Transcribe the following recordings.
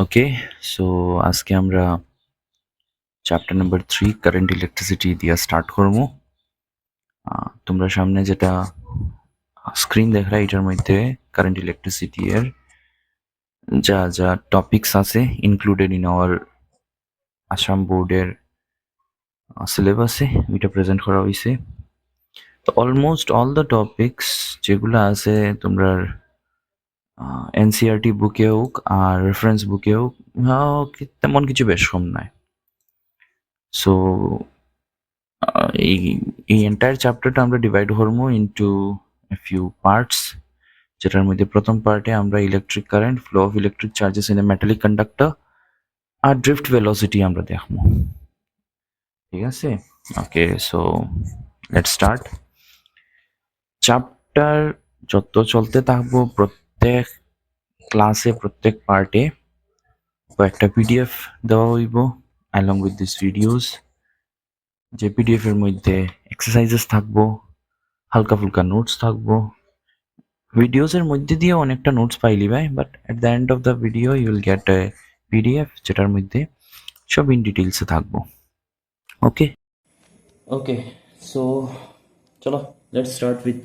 ওকে, so আজকে আমরা chapter number 3 current electricity দিয়ে স্টার্ট করবো। তোমরা সামনে যেটা স্ক্রিন দেখরা এটার মধ্যে কারেন্ট ইলেকট্রিসিটি এর যা যা টপিকস আছে ইনক্লুডেড ইন আওয়ার আসাম বোর্ডের সিলেবাসে এটা প্রেজেন্ট করা হয়েছে। তো অলমোস্ট অল দ্য টপিকস যেগুলো আছে তোমরা এনসিআরটি বুকে হোক আর রেফারেন্স বুকে হোক তেমন কিছু বেশ কম নাই। সো এই এন্টায়ার চ্যাপ্টারটা আমরা ডিভাইড করবো ইনটু এ ফিউ পার্টস, যেটার মধ্যে প্রথম পার্টে আমরা electric current, flow of electric charges in a metallic conductor আর ড্রিফট ভেলোসিটি আমরা দেখবো। ঠিক আছে, okay, so let's start. Chapter যত চলতে থাকবো প্রত্যেক ক্লাসে প্রত্যেক পার্টে কয়েকটা পিডিএফ দেওয়া হইব অ্যালং উইথ দিস ভিডিওস, যে পিডিএফ এর মধ্যে এক্সারসাইজেস থাকবো, হালকা ফুলকা নোটস থাকবো। ভিডিওস এর মধ্যে দিয়ে অনেকটা নোটস পাইলি ভাই, but at the end of the video you will get a PDF যেটার মধ্যে সব ইন ডিটেইলসে থাকবো। ওকে ওকে, সো চলো let's start with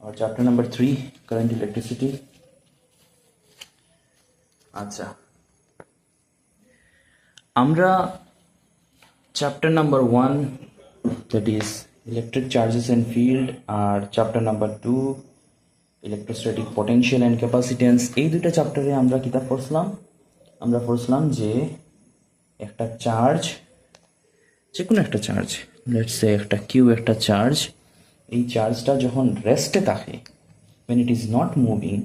our chapter number 3 current electricity. আচ্ছা, আমরা chapter number 1 that is electric charges and field আর chapter number 2 electrostatic potential and capacitance, এই দুইটা চ্যাপ্টারে আমরা কিতাব পড়ছিলাম। আমরা পড়ছিলাম যে একটা চার্জ, যে কোনো একটা চার্জ, লেটস সে একটা কিউ একটা চার্জ, এই চার্জটা যখন রেস্টে থাকে, when it is not moving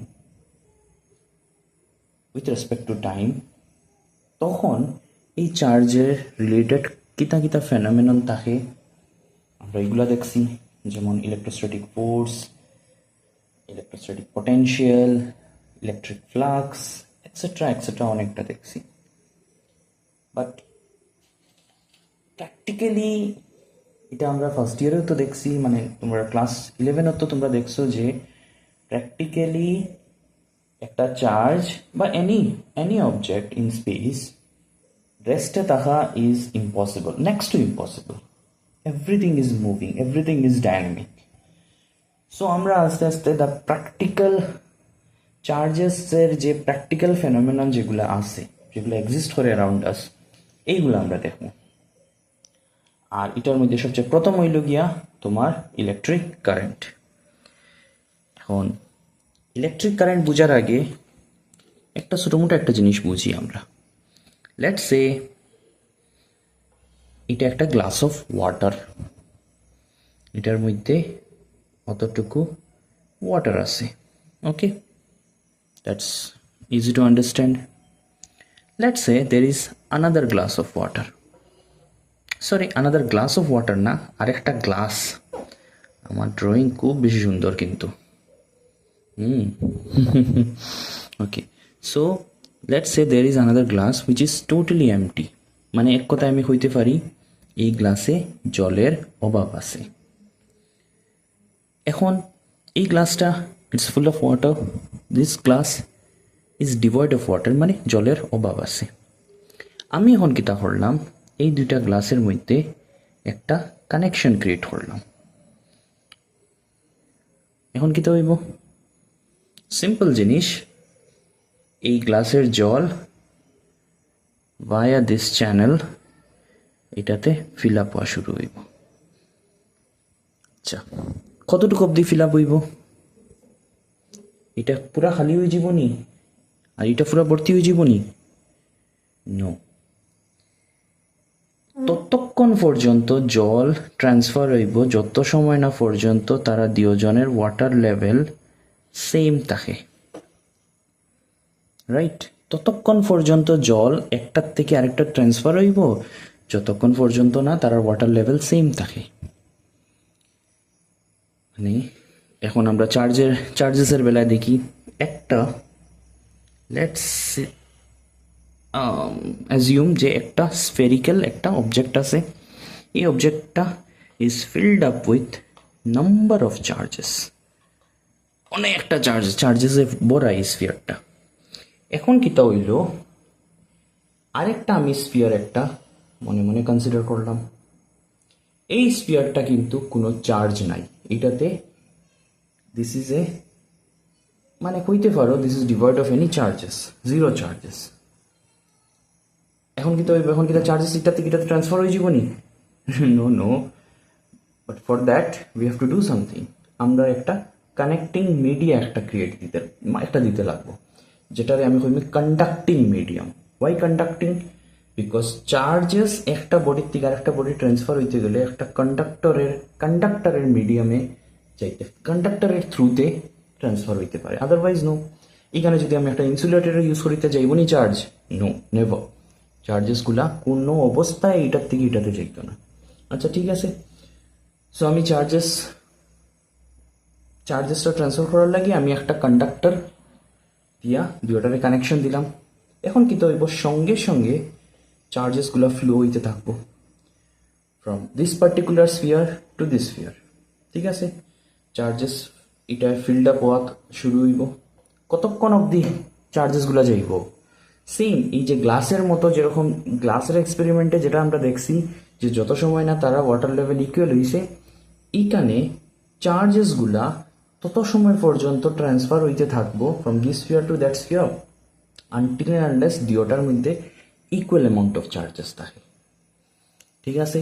with respect to time, তখন এই চার্জের রিলেটেড কিতা কিতা ফেনোমেনন থাকে আমরা এগুলা দেখছি, যেমন electrostatic force, electrostatic potential, electric flux et cetera et cetera অনেকটা দেখছি। বাট প্র্যাকটিক্যালি এটা আমরা ফার্স্ট ইয়ারেও তো দেখছি, মানে তোমরা ক্লাস 11 তো তোমরা দেখছো যে প্র্যাকটিক্যালি একটা চার্জ বা এনি অবজেক্ট ইন স্পেস রেস্টে থাকা is impossible, next to impossible. Everything is moving, everything is dynamic. So আমরা আস্তে আস্তে দ্য প্র্যাকটিক্যাল চার্জেসের যে প্র্যাকটিক্যাল ফেনোমেনন যেগুলো আছে, যেগুলো এক্সিস্ট করে অ্যারাউন্ড আস, এইগুলো আমরা দেখবো। আর এটার মধ্যে সবচেয়ে প্রথম হইল গিয়া তোমার ইলেকট্রিক কারেন্ট। এখন ইলেকট্রিক কারেন্ট বোঝার আগে একটা ছোটোমোটো একটা জিনিস বুঝি আমরা। লেটস সে এটা একটা গ্লাস অফ ওয়াটার, এটার মধ্যে অতটুকু ওয়াটার আছে। Okay, that's easy to understand. Let's say there is another glass of water, sorry another glass of water না, আরেকটা গ্লাস। আমার ড্রয়িং খুব বেশি সুন্দর কিন্তু। Okay, so let's say there is another glass which is totally empty, মানে এক কথায় আমি হইতে পারি এই গ্লাসে জলের অভাব আছে। এখন এই গ্লাসটা it's full of water, this glass is devoid of water, মানে জলের অভাব আছে। আমি এখন কিতা করলাম, এই দুইটা গ্লাসের মধ্যে একটা কানেকশন ক্রিয়েট করলাম। এখন কিতা হইব, সিম্পল জিনিস, এই গ্লাসের জল ভায়া দিস চ্যানেল এটাতে ফিল আপ হওয়া শুরু হইব। আচ্ছা, কতটুকু অবধি ফিল আপ হইব? এটা পুরা খালি হয়ে যাব নি, আর এটা পুরা ভর্তি হয়ে যাব নি? নো, ততক্ষণ পর্যন্ত জল ট্রান্সফার হইব যত সময় না পর্যন্ত তারা দুজনের ওয়াটার লেভেল সেম থাকে, রাইট? ততক্ষণ পর্যন্ত জল একটার থেকে আরেকটা ট্রান্সফার হইব যতক্ষণ পর্যন্ত না তার ওয়াটার লেভেল সেম থাকে। মানে এখন আমরা চার্জেসের বেলায় দেখি, একটা লেটস অ্যাজিউম যে একটা স্ফেরিক্যাল একটা অবজেক্ট আছে, এই অবজেক্টটা is filled up with number of charges, অনেকটা চার্জেসে ভরা এই স্ফিয়ারটা। এখন কিতা হইল, আরেকটা আমি স্পিয়ার একটা মনে মনে কনসিডার করলাম। এই স্পিয়ারটা কিন্তু কোনো চার্জ নাই এটাতে। দিস ইজ এ মানে কইতে পারো this is devoid of any charges, zero charges. এখন কিন্তু এখন কিন্তু চার্জেস এটাতে ট্রান্সফার হয়ে যাবনি? No no, but for that we have to do something. আমরা একটা কানেক্টিং মিডিয়া একটা দিতে লাগবো, যেটারে আমি কইমি conducting medium. Why conducting? Because charges একটা বডির থেকে আরেকটা বডি ট্রান্সফার হইতে গেলে একটা কন্ডাক্টরের মিডিয়ামে যাইতে, কন্ডাক্টরের থ্রুতে ট্রান্সফার হইতে পারে, আদারওয়াইজ নো। এখানে যদি আমি একটা ইনসুলেটর ইউজ করিতে যাইবনি চার্জ, নো নেভার। চার্জেসগুলা কোনো অবস্থায় এটার থেকে এটাতে যাইতো না। আচ্ছা ঠিক আছে, সো আমি চার্জেসটা ট্রান্সফার করার লাগে আমি একটা কন্ডাক্টর দিয়া দুটারে কানেকশন দিলাম। এখন কি তো হইব, সঙ্গে সঙ্গে চার্জেসগুলো ফ্লো হইতে থাকবো from this particular sphere to this sphere. ঠিক আছে, চার্জেস এটা ফিল্ড আপ হওয়া শুরু হইব। কতক্ষণ অবধি চার্জেসগুলো যাইব? সেম এই যে গ্লাসের মতো, যেরকম গ্লাসের এক্সপেরিমেন্টে যেটা আমরা দেখছি যে যত সময় না তারা ওয়াটার লেভেল ইকুয়াল হইছে, এইখানে চার্জেসগুলা তত সময় পর্যন্ত ট্রান্সফার হইতে থাকবো from this sphere to that sphere until and unless দুটার মধ্যে ইকুয়াল অ্যামাউন্ট অফ চার্জেস থাকে। ঠিক আছে,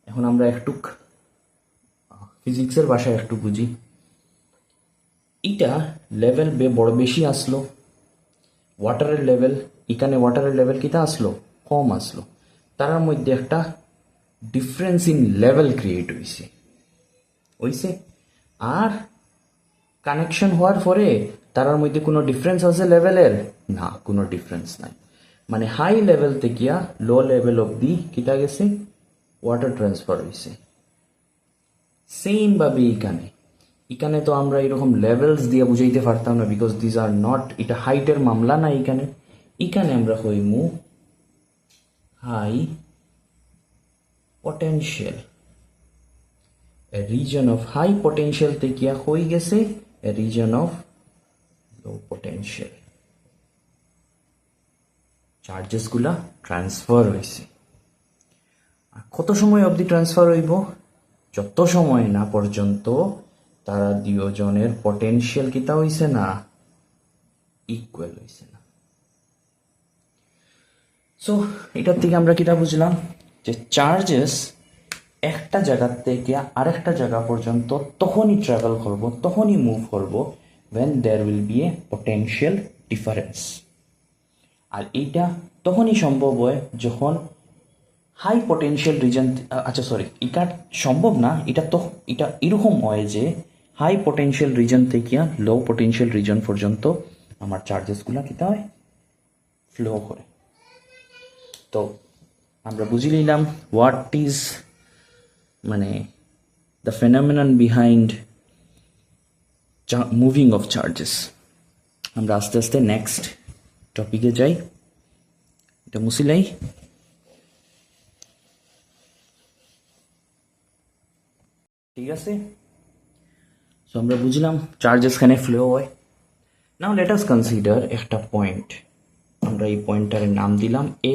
এখন আমরা একটু ফিজিক্সের ভাষায় একটু বুঝি। এটা লেভেল বড় বেশি আসলো, ওয়াটারের লেভেল, এখানে ওয়াটারের লেভেল কিটা আসলো, কম আসলো। তার মধ্যে একটা ডিফারেন্স ইন লেভেল ক্রিয়েট হইছে। আর কানেকশন হওয়ার পরে তার মধ্যে কোনো ডিফারেন্স আছে লেভেলের? না, কোনো ডিফারেন্স নাই। মানে হাই লেভেল থেকে লো লেভেল অবধি কিটা গেছে, ওয়াটার ট্রান্সফার হয়েছে। সেম ভাবে এখানে তো আমরা এরকম লেভেলস দিয়ে বুঝাইতে পারতাম না, বিকজ দিস আর নট, এটা হাইটের মামলা না। এখানে আমরা হইমু high potential, a region of high potential থেকে হয়ে গেছে a region of low potential। চার্জেসগুলা ট্রান্সফার হয়েছে। আর কত সময় অবধি ট্রান্সফার হইব? যত সময় না পর্যন্ত তারা দুজনের পটেনশিয়াল কিতা হইছে না, ইকুয়াল হইছে না। সো এটার থেকে আমরা কিতা বুঝলাম যে চার্জেস একটা জায়গা থেকে আরেকটা জায়গা পর্যন্ত তখনই ট্রাভেল করব, তখনই মুভ করব when there will be a potential difference। আর এইটা তখনই সম্ভব হয় যখন হাই পটেনশিয়াল রিজন, আচ্ছা সরি, এটা সম্ভব না, এটা এরকম হয় যে হাই পটেনশিয়াল রিজন থেকে লো পটেনশিয়াল রিজন পর্যন্ত আমার চার্জেসগুলো কিতা হয়, ফ্লো করে। তো আমরা বুঝে নিলাম হোয়াট ইজ মানে the phenomenon behind moving of charges. আমরা আস্তে আস্তে নেক্সট টপিকে যাই। এটা মুছিলাই। ঠিক আছে, সো আমরা বুঝলাম চার্জেস খানে ফ্লো হয়। নাও লেট আস কনসিডার একটা পয়েন্ট। আমরা এই পয়েন্টটারে নাম দিলাম এ,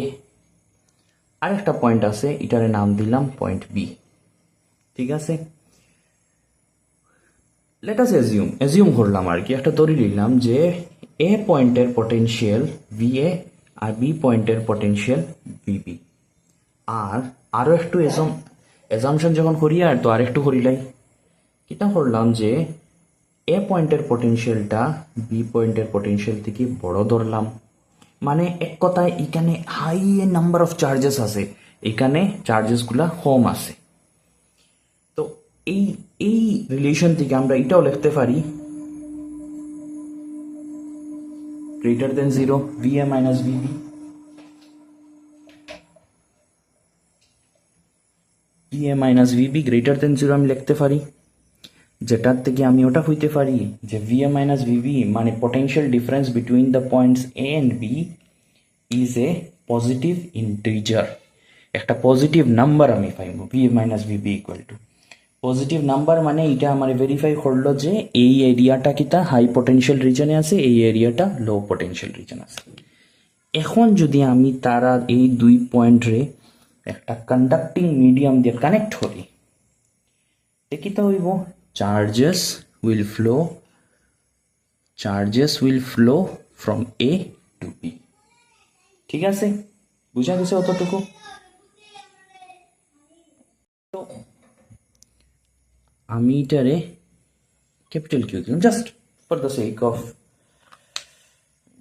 আর একটা পয়েন্ট আছে এটারে নাম দিলাম পয়েন্ট বি। ঠিক আছে, লেট আস এজিউম করলাম আর কি, একটা ধরে নিলাম যে এ পয়েন্টের পটেনশিয়াল ভি এ আর বি পয়েন্টের পটেনশিয়াল ভিবি। আর আরও একটু এজামশন যখন করি আর তো আরেকটু করিলাই, কিতা করলাম যে এ পয়েন্টের পটেনশিয়ালটা বি পয়েন্টের পটেনশিয়াল থেকে বড় ধরলাম। মানে এক কথায় এখানে হাই নাম্বার অফ চার্জেস আছে, এখানে চার্জেসগুলা কম আছে। তো এই রিলেশন থেকে আমরা এটাও লিখতে পারি greater than 0 VA minus VB। VA minus VB greater than 0 আমি লিখতে পারি, যেটার থেকে আমি ওটা হইতে পারি যে VA মাইনাস VB মানে potential difference between the points A and B is a positive integer. একটা পজিটিভ নাম্বার আমি পাইব VA minus VB equal to positive number মানে এটা আমার ভেরিফাই করলো যে এই এরিয়াটা কিতা হাই পটেনশিয়াল রিজনে আছে, এই এরিয়াটা লো পটেনশিয়াল রিজন আছে। এখন যদি আমি তারা এই দুই পয়েন্টরে একটা কন্ডাক্টিং মিডিয়াম দিয়ে কানেক্ট করি, কিতা হইব, charges will flow from A to B. ঠিক আছে, বুঝা গেছে অতটুকু? তো আমি এটারে ক্যাপিটাল কিউ দিলাম just for the sake of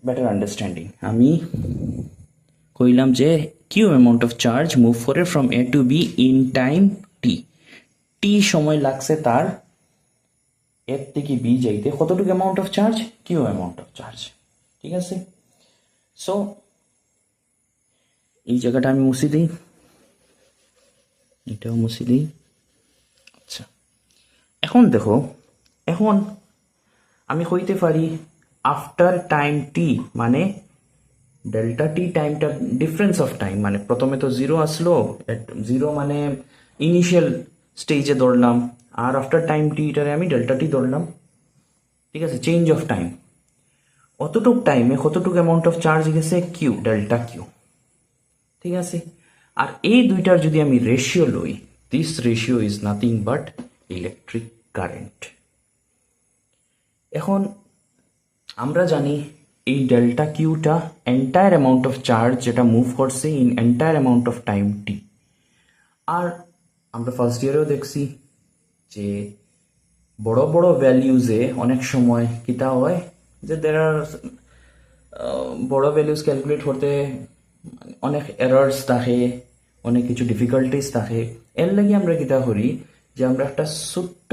better understanding. আমি কইলাম যে Q amount of charge move করে from A to B in time T সময় লাগছে তার এর থেকে বি যাইতে কতটুকু amount of charge, Q amount of charge. ঠিক আছে, সো এই জায়গাটা আমি মুছে দিই, এটাও মুছে দিই। আচ্ছা, এখন দেখো, এখন আমি কইতে পারি আফটার টাইম টি মানে ডেল্টা টি টাইমটা ডিফারেন্স অফ টাইম, মানে প্রথমে তো জিরো আসলো, জিরো মানে ইনিশিয়াল স্টেজে ধরলাম, আর আফটার টাইম টি এটারে আমি ডেল্টা টি ধরলাম। ঠিক আছে, চেঞ্জ অফ টাইম, অতটুক টাইমে কতটুকু অ্যামাউন্ট অফ চার্জ গেছে, কিউ, ডেল্টা কিউ। ঠিক আছে, আর এই দুইটার যদি আমি রেশিও লই, this ratio is nothing but electric current. এখন আমরা জানি এই ডেল্টা কিউটা এন্টায়ার অ্যামাউন্ট অফ চার্জ যেটা মুভ করছে in entire amount of time T. আর আমরা ফার্স্ট ইয়ারেও দেখছি যে বড় বড় ভ্যালিউজে অনেক সময় কিতা হয় যে দের আর বড় ভ্যালিউজ ক্যালকুলেট করতে অনেক এরার্স থাকে, অনেক কিছু ডিফিকাল্টিস থাকে। এর লাগে আমরা কিতা করি যে আমরা একটা ছোট্ট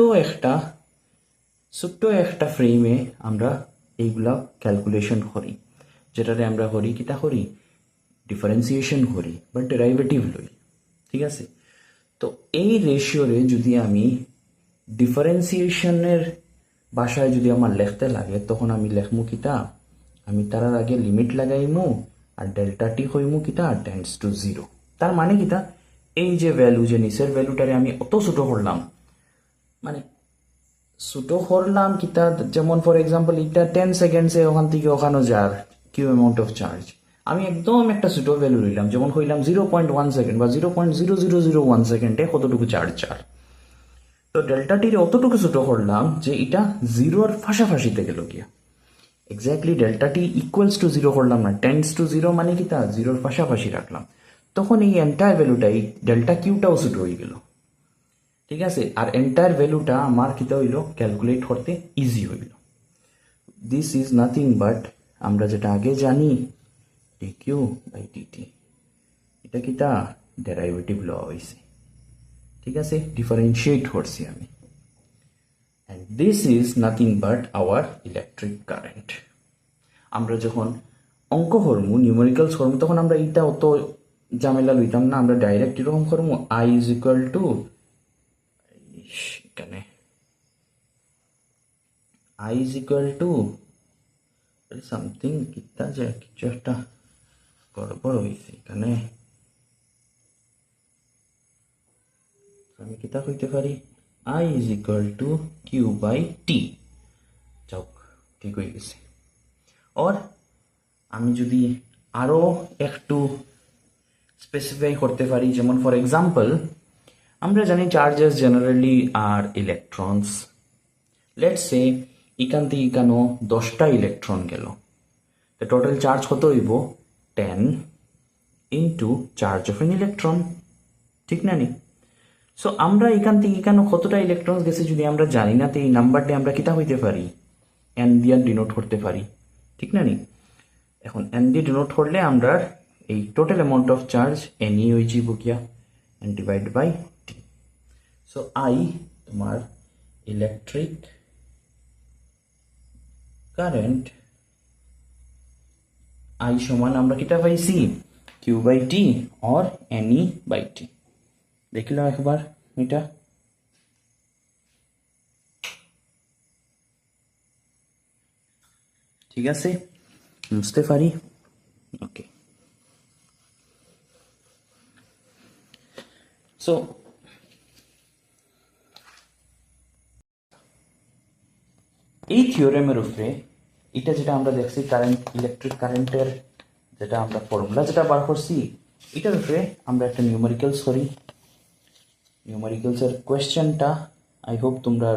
একটা ফ্রেমে আমরা এইগুলা ক্যালকুলেশন করি, যেটারে আমরা করি কিতা করি, ডিফারেন্সিয়েশন করি বা ডেরাইভেটিভ লই। ঠিক আছে, তো এই রেশিওরে যদি আমি ডিফারেন্সিয়েশনের ভাষায় যদি আমার লিখতে লাগে, তখন আমি লেখমু কিতা, আমি তার আগে লিমিট লাগাইমু আর ডেল্টা টি হইমু কিতা টেন্ডস টু জিরো। তার মানে কিতা, এই যে ভ্যালু, যে নিচের ভ্যালুটারে আমি অত ছোট করলাম, মানে ছোট করলাম কিতা, যেমন ফর এক্সাম্পল এটা 10 সেকেন্ডসে ওখান থেকে ওখানো যার কিউ অ্যামাউন্ট অফ চার্জ, আমি একদম একটা ছোট ভ্যালু নিলাম, যেমন কইলাম 0.1 সেকেন্ড বা 0.0001 সেকেন্ডে কতটুকু চার্জ চার। তো ডেল্টা টির অতটুকু ছোট করলাম যে এটা জিরোর পাশাপাশিতে গেল গিয়া, exactly delta T equals to zero করলাম না, টেন্ডস টু জিরো মানে কি তা জিরোর পাশাপাশি রাখলাম, তখন এই এন্টায়ার ভ্যালুটা, এই ডেল্টা কিউটাও ছোট হয়ে গেল। ঠিক আছে, আর এন্টায়ার ভ্যালুটা আমার কিতা হইল, ক্যালকুলেট করতে ইজি হইল। দিস ইজ নাথিং বাট আমরা যেটা আগে জানি ডি কিউ বাই ডিটি, এটা কিতা ডেরাইভেটিভ ল হয়েছে। ঠিক আছে, ডিফারেন্সিয়েট করছি আমি, and this is nothing but hour electric current. আমরা যখন অঙ্ক করবো, নিউমেরিক্যালস করবো, তখন আমরা এইটা অত ঝামেলা লইতাম না, আমরা ডাইরেক্ট এরকম করবো, আই ইজ ইকুয়াল টু, এখানে I is equal to something কিতা যে কিছু একটা গড়বড় হয়েছে এখানে, আমি কিতা কইতে পারি, I is equal to Q by T. যাক, ঠিক হয়ে গেছে। আর আমি যদি আরো একটু স্পেসিফাই করতে পারি, যেমন ফর এক্সাম্পল আমরা জানি চার্জেস জেনারেলি আর ইলেকট্রনস, লেটস সে এখান থেকে এখানেও 10টা ইলেকট্রন গেল, তো টোটাল চার্জ কত হইব, 10 into charge of N electron. ঠিক না নি? সো আমরা এখান থেকে এখানে কতটা ইলেকট্রন গেছে যদি আমরা জানি না, তো এই নাম্বারটা আমরা কিতা হইতে পারি, এন দিয়ে ডিনোট করতে পারি। ঠিক না নি? এখন এন দিয়ে ডিনোট করলে আমরা এই total amount of charge N E হয়ে যাব গিয়া, N divide by T. So I তোমার ইলেকট্রিক কারেন্ট, আই সমান আমরা কিতা পাইছি, Q by T or N E by T. দেখলাম একবার এটা, ঠিক আছে, বুঝতে পারি। ওকে, সো এই থিওরেমের উপরে এটা যেটা আমরা দেখছি কারেন্ট, ইলেকট্রিক কারেন্টের যেটা আমরা ফর্মুলা যেটা বার করছি, এটার উপরে আমরা একটা নিউমেরিক্যালস করি। নিউমেরিক্যালসের কোয়েশ্চেনটা আই হোপ তোমরা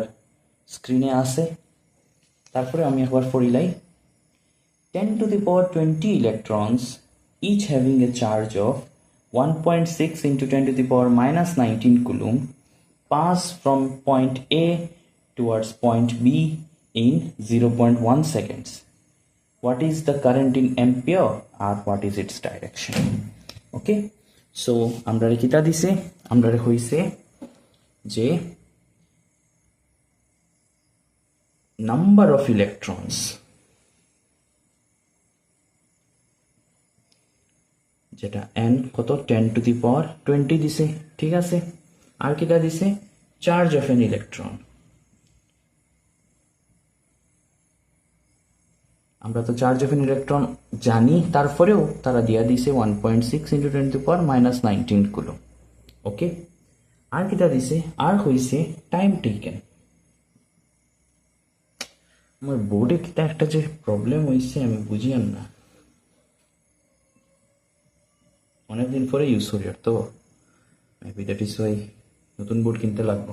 স্ক্রিনে আছে। তারপরে আমি একবার পড়িলাই। 10 to the power 20 electrons, each having a charge of 1.6 into 10 to the power minus 19 coulomb, pass from point A towards point B in 0.1 seconds. What is the current in ampere or what is its direction? Okay, so আমরা কিতা দিছে, আমরা হইছে যে number of electrons, যেটা n কত 10 to the power 20 দিছে, ঠিক আছে। আর কিটা দিছে, চার্জ অফ এন ইলেকট্রন। আমরা তো চার্জ অফ এন ইলেকট্রন জানি, তারপরেও তারা দিয়া দিছে 1.6 into 10 to the power minus 19 coulomb. Okay, আর কিটা দিছে, আর হইছে টাইম টেকেন। আমার বোর্ডে কিটা একটা যে প্রবলেম হইছে আমি বুঝিয়ান না, অনেকদিন পরে ইউজ করি, আর তো মেবি দ্যাট ইজ ওয়াই নতুন বোর্ড কিনতে লাগবো।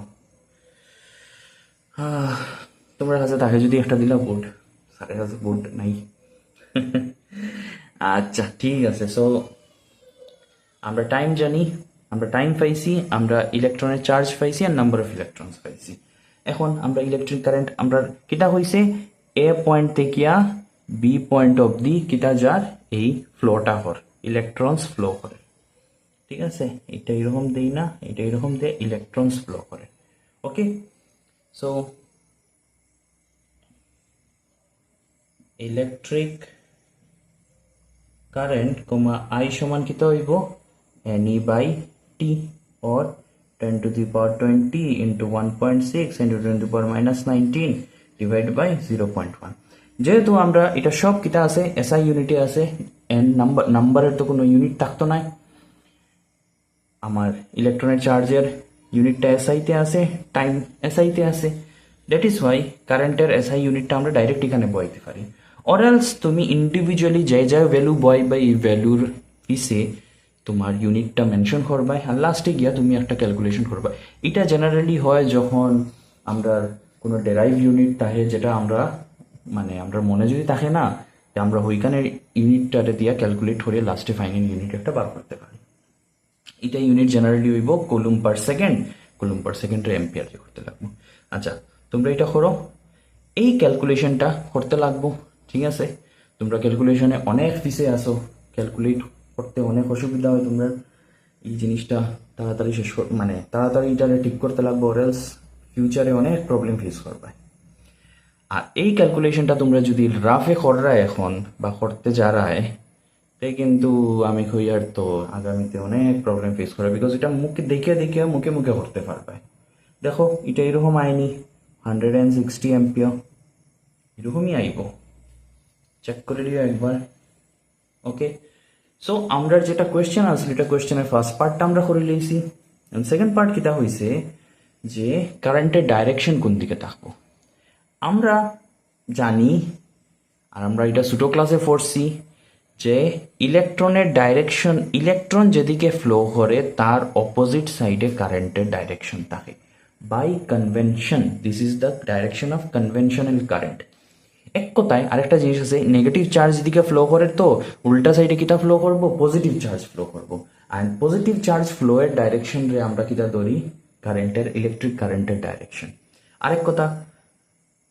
তোমার কাছে তাকে যদি একটা দিলা বোর্ড, স্যারের কাছে বোর্ড নাই। আচ্ছা ঠিক আছে। সো আমরা টাইম জানি, আমরা টাইম পাইছি, আমরা ইলেকট্রনের চার্জ পাইছি আর নাম্বার অফ ইলেকট্রনস পাইছি। এখন আমরা ইলেকট্রিক কারেন্ট আমরা কিটা হইছে, এ পয়েন্ট থেকে বি পয়েন্ট অবধি কিটা যার এই ফ্লোটা হর ইলেকট্রনস ফ্লো করে, ঠিক আছে। এটা এরকম দেই না, এটা এরকম দিয়ে ইলেকট্রনস ফ্লো করে। Okay, so electric current comma I সমান কিতা হইব, NE by T or 10 to the power 20 into 1.6 into 10 to the power minus 19 divided by 0.1। যেহেতু আমরা এটা সব কিতা আছে SI ইউনিটে আছে, এন নাম্বারের তো কোনো ইউনিট থাকতো না। আমার ইলেকট্রনের চার্জের ইউনিটটা SI-তে আছে, টাইম SI-তে আছে, দ্যাট ইজ ওয়াই কারেন্টের SI ইউনিটটা আমরা ডাইরেক্ট এখানে বইতে পারি। অর এলস তুমি ইন্ডিভিজুয়ালি যে যা ভ্যালু বয় বা এই ভ্যালুর পিছে তোমার ইউনিটটা মেনশন করবা, আর লাস্টে গিয়া তুমি একটা ক্যালকুলেশন করবা। এটা জেনারেলি হয় যখন আমরা কোনো ডেরাইভ ইউনিট থাকে, যেটা আমরা মানে আমরা মনে যদি থাকে না, আমরা ওইখানের ইউনিটটারে দিয়া ক্যালকুলেট করে লাস্টে ফাইনাল ইউনিট একটা বার করতে পারি। এটা ইউনিট জেনারেলি হইব কুলুম পার সেকেন্ড, কুলুম পার সেকেন্ডের এম্পিয়ার করতে লাগবো। আচ্ছা তোমরা এটা করো, এই ক্যালকুলেশনটা করতে লাগবো, ঠিক আছে। তোমরা ক্যালকুলেশনে অনেক পিছে আসো, ক্যালকুলেট করতে অনেক অসুবিধা হয়, তোমরা এই জিনিসটা তাড়াতাড়ি শেষ মানে তাড়াতাড়ি এটারে ঠিক করতে লাগবো, অরেলস ফিউচারে অনেক প্রবলেম ফেস করবে। আর এই ক্যালকুলেশনটা তোমরা যদি রাফে কররায় এখন বা করতে যারায়, তাই কিন্তু আমি কই আর তো আগামীতে অনেক প্রবলেম ফেস করবে, বিকজ এটা মুখে দেখে দেখে মুখে মুখে করতে পারবে। দেখো এটা এরকম আইনি 160 এম্পিয়ার এরকমই আইব, চেক করে দিও একবার। ওকে, সো আমরা যেটা কোয়েশ্চেন আসলে এটা কোয়েশ্চেনের ফার্স্ট পার্টটা আমরা করে লইছি। সেকেন্ড পার্ট কিটা হয়েছে যে কারেন্টের ডাইরেকশন কোন দিকে থাকবো। আমরা জানি আর আমরা এটা ছোটো ক্লাসে পড়ছি যে ইলেকট্রনের ডাইরেকশন, ইলেকট্রন যেদিকে ফ্লো করে তার অপোজিট সাইডে কারেন্টের ডাইরেকশন থাকে। By convention this is the direction of conventional current. এক কথায় আরেকটা জিনিস আছে, নেগেটিভ চার্জ দিকে ফ্লো করে তো উল্টা সাইডে কিটা ফ্লো করবো, পজিটিভ চার্জ ফ্লো করবো। অ্যান্ড পজিটিভ চার্জ ফ্লো এর ডাইরেকশন রে আমরা কিটা ধরি, কারেন্টের, ইলেকট্রিক কারেন্টের ডাইরেকশন। আরেক কথা,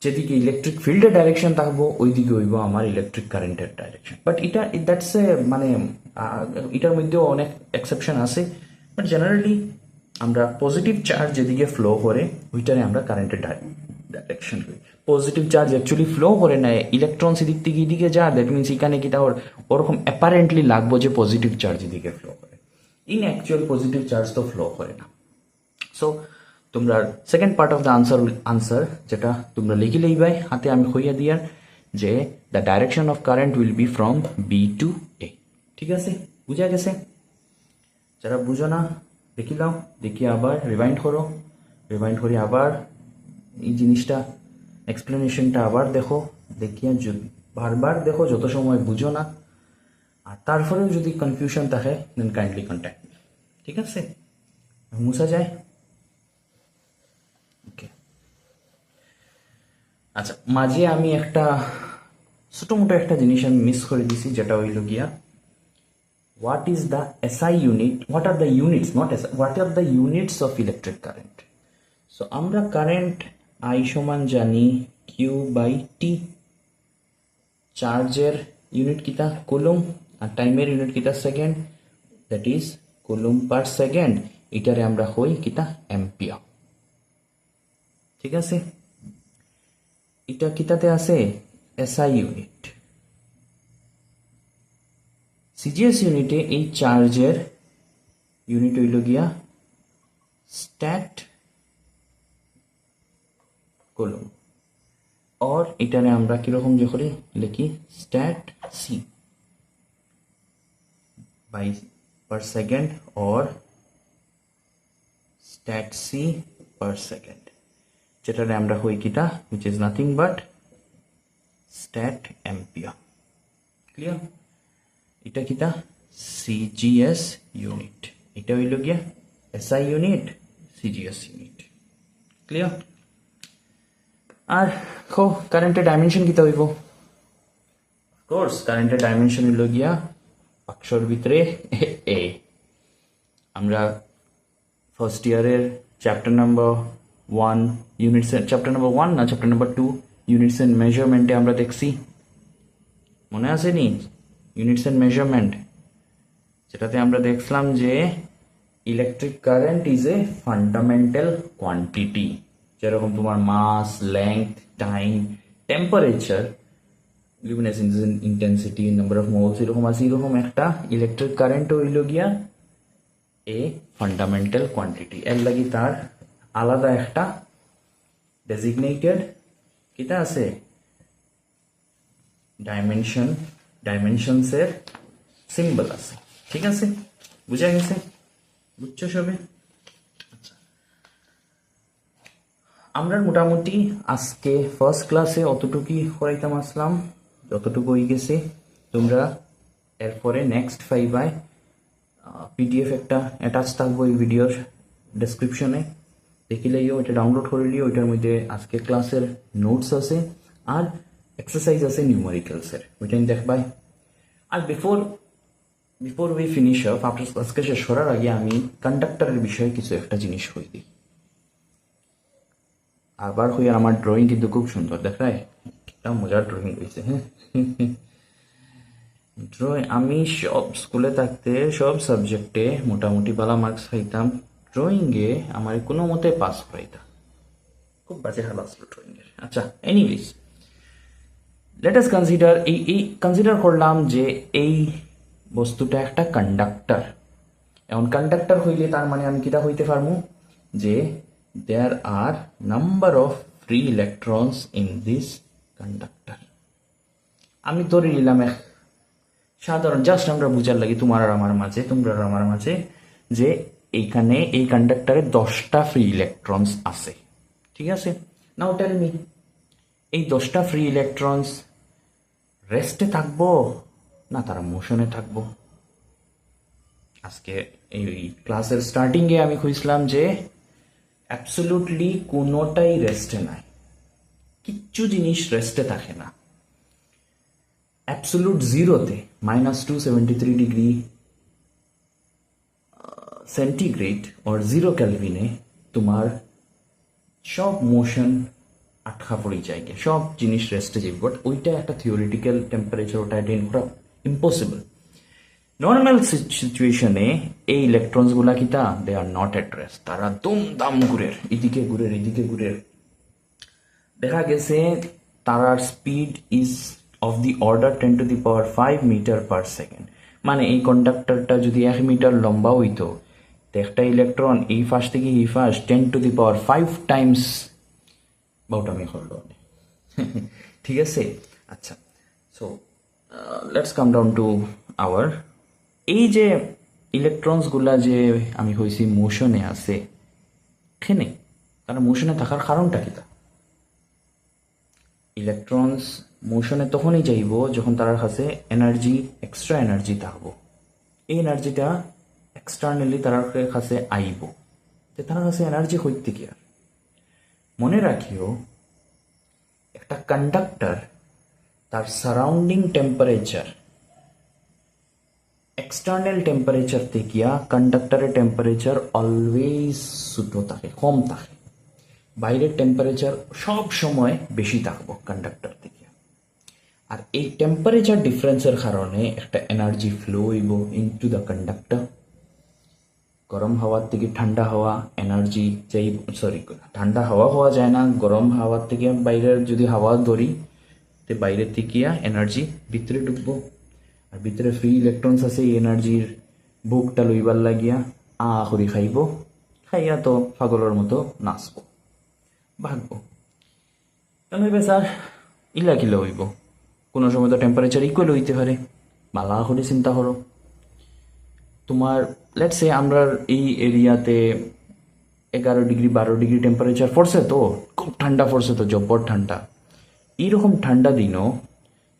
যেদিকে ইলেকট্রিক ফিল্ডের ডাইরেকশন থাকবো ওই দিকে হইব আমার ইলেকট্রিক কারেন্টের ডাইরেকশন। বাট এটা দ্যাটস এ মানে এটার মধ্যেও অনেক এক্সেপশন আছে, বাট জেনারেলি আমরা পজিটিভ চার্জ যেদিকে ফ্লো করে ওইটারে আমরা কারেন্টের ডাইরেকশন করি। পজিটিভ চার্জ অ্যাকচুয়ালি ফ্লো করে নেয়, ইলেকট্রন সেদিক থেকে এদিকে যা, দ্যাট মিনস এখানে কি তাহলে ওরকম অ্যাপারেন্টলি লাগবো যে পজিটিভ চার্জ এদিকে ফ্লো করে, ইন অ্যাকচুয়াল পজিটিভ চার্জ তো ফ্লো করে না। সো তোমরা second part of the answer যেটা তোমরা লিখে লইবাই হাতে, আমি হইয়া দিয়ার যে the direction of current will be from B to A. ঠিক আছে, বুঝা গেছে? যারা বুঝো না দেখি লাও, দেখি আবার রিমাইন্ড করো, রিমাইন্ড করি আবার এই জিনিসটা এক্সপ্লেনেশনটা আবার দেখো, দেখিয়া বারবার দেখো, যত সময় বুঝো না, আর তারপরেও যদি কনফিউশন থাকে দেন কাইন্ডলি কন্ট্যাক্ট মি, ঠিক আছে? মুছা যায়। ওকে, আচ্ছা, মাঝে আমি একটা ছোটো মোটো একটা জিনিস আমি মিস করে দিছি, যেটা হইল গিয়া what is the SI unit, what are the units, not SI, what are the units of electric current? So আমরা কারেন্ট I সমান জানি Q বাই টি, চার্জের ইউনিট কিতা কুলুম, আর টাইমের ইউনিট কিতা second, that is কুলুম per second, এটারে আমরা হই কিতা অ্যাম্পিয়ার, ঠিক আছে? এটা কিতাতে আছে SI ইউনিট। সিজিএস ইউনিটে এই চার্জের ইউনিট হইল গিয়া স্ট্যাট কুলুম, और এটারে আমরা কিরকম যে করি লিখি stat C by per second, और স্ট্যাট সি পার সেকেন্ড, যেটারে আমরা হই কিতা, which is nothing but stat ampere. Clear? এটা কিতা সিজিএস ইউনিট, এটা হইল গিয়া SI unit, CGS unit. Clear? আর খো কারেন্টের ডাইমেনশন কিতা হইব? অফকোর্স কারেন্টের ডাইমেনশন হইল গিয়া বাক্সর ভিতরে এ। আমরা ফার্স্ট ইয়ারের chapter number 1 units, chapter number 1 না চ্যাপ্টার নাম্বার 2 ইউনিটস এন্ড মেজারমেন্টে আমরা দেখছি, মনে আছে নি? ইউনিটস এন্ড মেজারমেন্ট, যেটাতে আমরা দেখলাম যে electric current is a fundamental quantity, যেরকম তোমার mass, length, time, temperature, luminescence intensity, number of moles, এরকম আছে। এরকম একটা ইলেকট্রিক কারেন্ট হইল গিয়া এ ফান্ডামেন্টাল কোয়ান্টিটি, এর লাগি তার আলাদা একটা ডেজিগনেটেড কিতা আছে ডাইমেনশন, ডাইমেনশনসের সিম্বল আছে, ঠিক আছে? বুঝা গেছে? বুঝছো সবে? আচ্ছা, আমরা মোটামুটি আজকে ফার্স্ট ক্লাসে অতটুকুই করাইতাম আসলাম, যতটুকু হয়ে গেছে। তোমরা এরপরে নেক্সট 5 পিডিএফ একটা অ্যাটাচ থাকবো এই ভিডিওর ডেসক্রিপশনে, দেখিলেইও এটা ডাউনলোড করে লিও। ওইটার মধ্যে আজকে ক্লাসের নোটস আছে আর এক্সারসাইজ আছে নিউমেরিক্যালসের, ওইটাই দেখবাই। আর বিফোর উই ফিনিশ অফ, আপনার আজকে শেষ করার আগে আমি কন্ডাক্টরের বিষয়ে কিছু একটা জিনিস হই দিই। আবার হই, আর আমার ড্রয়িং কিন্তু খুব সুন্দর দেখায়, একটা মজার ড্রয়িং হয়েছে। হ্যাঁ, ড্রয়িং আমি সব স্কুলে থাকতে সব সাবজেক্টে মোটামুটি ভালো মার্কস পাইতাম, ড্রয়িংয়ে আমার কোনো মতে পাস করাইতাম, খুব বাজে হাল আসলো ড্রয়িংয়ের। আচ্ছা, এনিওয়েজ লেট আস কনসিডার, এই কনসিডার করলাম যে এই বস্তুটা একটা কন্ডাক্টর। এখন কন্ডাক্টর হইলে তার মানে আমি কিটা হইতে পারবো যে there are number of free electrons in this conductor. আমি ধরে নিলাম সাধারণ, জাস্ট আমরা বুঝার লাগি তোমার আর আমার মাঝে, তোমরা আর আমার মাঝে, যে এইখানে এই কন্ডাক্টরে 10টা ফ্রি ইলেকট্রনস আছে, ঠিক আছে? নাও টেল মি, এই 10টা ফ্রি ইলেকট্রনস রেস্টে থাকবো না তারা মোশনে থাকবো? আজকে এই ক্লাসের স্টার্টিংয়ে আমি খুঁজলাম যে অ্যাবসলিউটলি কোনোটাই রেস্টে নাই, কিচ্ছু জিনিস রেস্টে থাকে না। অ্যাবসলিউট জিরোতে -273 ডিগ্রি সেন্টিগ্রেড or 0 কেলভিনে তোমার সব মোশন আটকা পড়ে যায়, সব জিনিস রেস্টে যাবে। বাট ওইটা একটা থিওরিটিক্যাল টেম্পারেচার, ওটা অ্যাটেইন করা ইম্পসিবল। নর্মাল সিচুয়েশনে এই ইলেকট্রনস গুলা কিতা, দে আর নট এট রেস্ট, তারা দুমদাম ঘুরের, এদিকে ঘুরের এদিকে ঘুরের। দেখা গেছে তারার speed is of the order 10⁵ metre per second. মানে এই কন্ডাক্টরটা যদি 1 মিটার লম্বা হইতো, তো একটা ইলেকট্রন এই ফাঁস থেকে এই ফাঁস 10⁵ টাইমস বাউটামি করলো, ঠিক আছে? আচ্ছা, so let's come down to our, এই যে ইলেকট্রনসগুলা যে আমি হয়েছি মোশনে আছে, এখানে তারা মোশনে থাকার কারণটা কিতা? ইলেকট্রনস মোশনে তখনই যাইব যখন তার কাছে এনার্জি এক্সট্রা এনার্জি থাকবো। এই এনার্জিটা এক্সটার্নালি তার কাছে আইব, তো তার কাছে এনার্জি হইতে কি আর। মনে রাখিও একটা কন্ডাক্টর তার সারাউন্ডিং টেম্পারেচার এক্সটার্নাল টেম্পারেচার থেকে কন্ডাক্টরের টেম্পারেচার অলওয়েজ ছোটো থাকে, কম থাকে। বাইরের টেম্পারেচার সব সময় বেশি থাকবো কন্ডাক্টর থেকে। আর এই টেম্পারেচার ডিফারেন্সের কারণে একটা এনার্জি ফ্লো হইব ইনটু দ্য কন্ডাক্টর। গরম হাওয়ার থেকে ঠান্ডা হাওয়া এনার্জি যাই, সরি, ঠান্ডা হাওয়া হওয়া যায় না, গরম হাওয়ার থেকে বাইরের যদি হাওয়া ধরি তো বাইরের থেকে এনার্জি ভিতরে ঢুকবো। আর ভিতরে ফ্রি ইলেকট্রনস আছে, এই এনার্জির বুকটা লইবার লাগিয়া করি খাইব, খাইয়া তো পাগলের মতো নাচবো, ভাগবো। তাহলে স্যার ইলা কিলা হইব, কোনো সময় তো টেম্পারেচার ইকুয়াল হইতে পারে। বালা করে চিন্তা করো, তোমার লেটসে আমরা এই এরিয়াতে 11 ডিগ্রি 12 ডিগ্রি টেম্পারেচার পড়ছে, তো খুব ঠান্ডা পড়ছে, তো জব্বর ঠান্ডা। এইরকম ঠান্ডা দিনও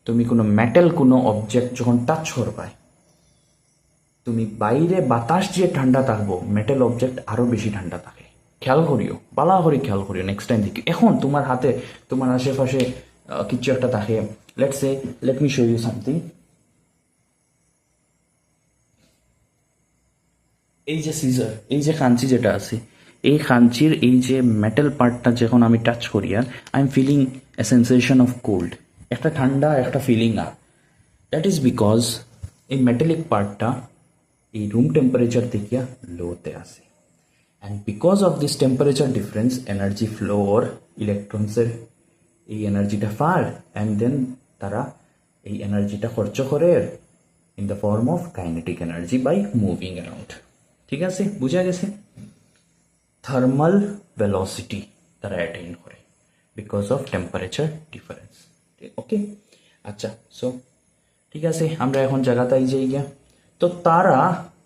তুমি কোনো মেটাল কোনো অবজেক্ট যখন টাচ করবাই, তুমি বাইরে বাতাস যে ঠান্ডা থাকবো, মেটাল অবজেক্ট আরো বেশি ঠান্ডা থাকে। খেয়াল করিও, বালা করে খেয়াল করিও, নেক্সট টাইম দেখি। এখন তোমার হাতে তোমার আশেপাশে কিছু একটা থাকে, let me show you something. এই যে সিজার, এই যে খাঞ্চি যেটা আছে, এই খাঞ্চির এই যে মেটাল পার্টটা যখন আমি টাচ করি, আর I am feeling a sensation of cold, একটা ঠান্ডা একটা ফিলিং। আর দ্যাট ইজ বিকজ এই মেটালিক পার্টটা এই রুম টেম্পারেচার থেকে লোতে আসে। And because of this temperature difference energy flow or ইলেকট্রনসের এই এনার্জিটা ফার, অ্যান্ড দেন তারা এই এনার্জিটা খরচ করে in the form of kinetic energy by moving around. ঠিক আছে, বুঝা গেছে? থার্মাল ভেলোসিটি তারা অ্যাটেইন করে because of temperature difference. Okay, আচ্ছা, সো ঠিক আছে, আমরা এখন জায়গাটাই যাই গিয়া। তো তারা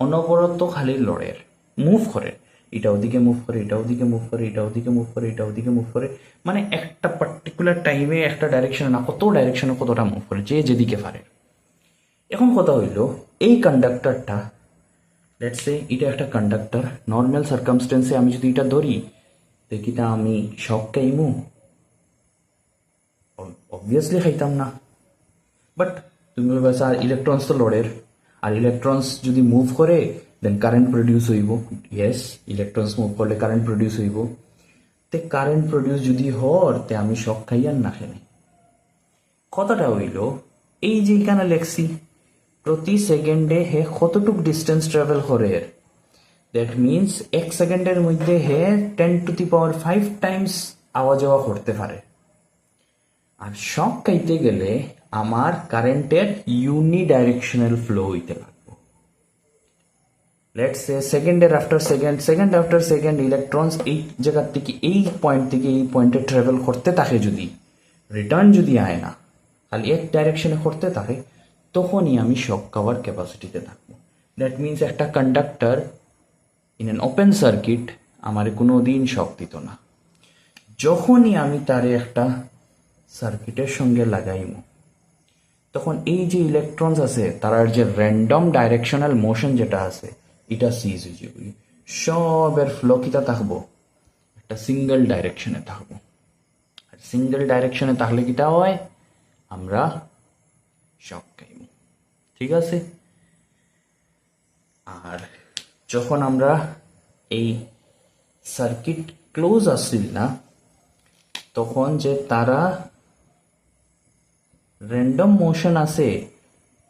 অনবরত খালি লড়ের, মুভ করে, এটা ওদিকে মুভ করে, এটা ওদিকে মুভ করে, এটা ওদিকে মুভ করে, এটা ওদিকে মুভ করে, মানে একটা পার্টিকুলার টাইমে একটা ডাইরেকশনে না, কত ডাইরেকশনে কতটা মুভ করে, যে যেদিকে পারে। এখন কথা হইল এই কন্ডাক্টরটা, লেটস সে এটা একটা কন্ডাক্টর, নর্মাল সার্কামস্টেন্সে আমি যদি এটা ধরি দেখি তা আমি শক খাইমু? অবভিয়াসলি খাইতাম না। বাট তুমি বলবে স্যার ইলেকট্রনস তো লড়ের, আর ইলেকট্রনস যদি মুভ করে দেন কারেন্ট প্রডিউস হইব। ইয়েস, ইলেকট্রনস মুভ করলে কারেন্ট প্রডিউস হইব। তে কারেন্ট প্রডিউস যদি হর তে আমি শক খাইয়ার না খেলে। কথাটা হইল এই যে এখানে লেখছি প্রতি সেকেন্ডে হে কতটুক ডিস্টেন্স ট্রাভেল করে, দ্যাট মিনস 1 সেকেন্ডের মধ্যে হে 10⁵ টাইমস আওয়া যাওয়া করতে পারে। আর শক খাইতে গেলে আমার কারেন্টের ইউনিডাইরেকশনাল ফ্লো হইতে লাগবে। লেটস সে সেকেন্ডের after second, second after second electrons এই জায়গার থেকে এই পয়েন্ট থেকে এই পয়েন্টে ট্রাভেল করতে থাকে, যদি রিটার্ন যদি আয় না, খালি এক ডাইরেকশনে করতে থাকে, তখনই আমি শক খাওয়ার ক্যাপাসিটিতে থাকবো। দ্যাট মিনস একটা conductor in an open circuit আমার কোনো দিন শক দিত না। যখনই আমি তারে একটা সার্কিটের সঙ্গে লাগাইমু, তখন এই যে ইলেকট্রনস আছে তার যে র্যান্ডম ডাইরেকশনাল মোশন যেটা আছে, এটা সিজ হয়ে যাবে। সবের ফ্লো কিতা থাকবো, একটা সিঙ্গেল ডাইরেকশনে থাকবো। আর সিঙ্গেল ডাইরেকশনে থাকলে কিতা হয়, আমরা শক খাইব। ঠিক আছে? আর যখন আমরা এই সার্কিট ক্লোজ আসছিল না, তখন যে তারা র্যান্ডম মোশন আছে,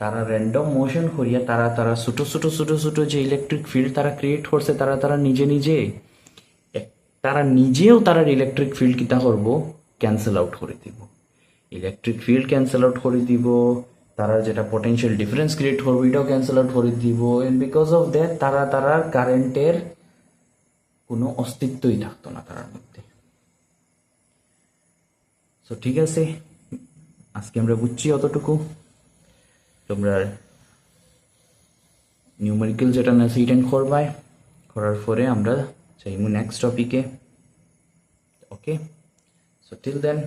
তারা র্যান্ডম মোশন করিয়া তারা ছোটো ছোটো ছোটো ছোটো যে ইলেকট্রিক ফিল্ড তারা ক্রিয়েট করছে, তারা নিজে তারা নিজেও তারা ইলেকট্রিক ফিল্ড কিতা করব, ক্যান্সেল আউট করে দিব। ইলেকট্রিক ফিল্ড ক্যান্সেল আউট করে দিব, তারা যেটা পটেনশিয়াল ডিফারেন্স ক্রিয়েট করবো এটাও ক্যান্সেল আউট করে দিব। এন্ড বিকজ অফ দ্যাট তারা কারেন্টের কোনো অস্তিত্বই থাকতো না তার মধ্যে। সো ঠিক আছে, আজকে আমরা বুঝছি অতটুকু। তোমরা নিউমেরিক্যাল যেটা না সেইটা করবাই, করার পরে আমরা চাইমু নেক্সট টপিকে। ওকে, সো টিল দেন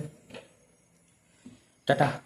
টাটা।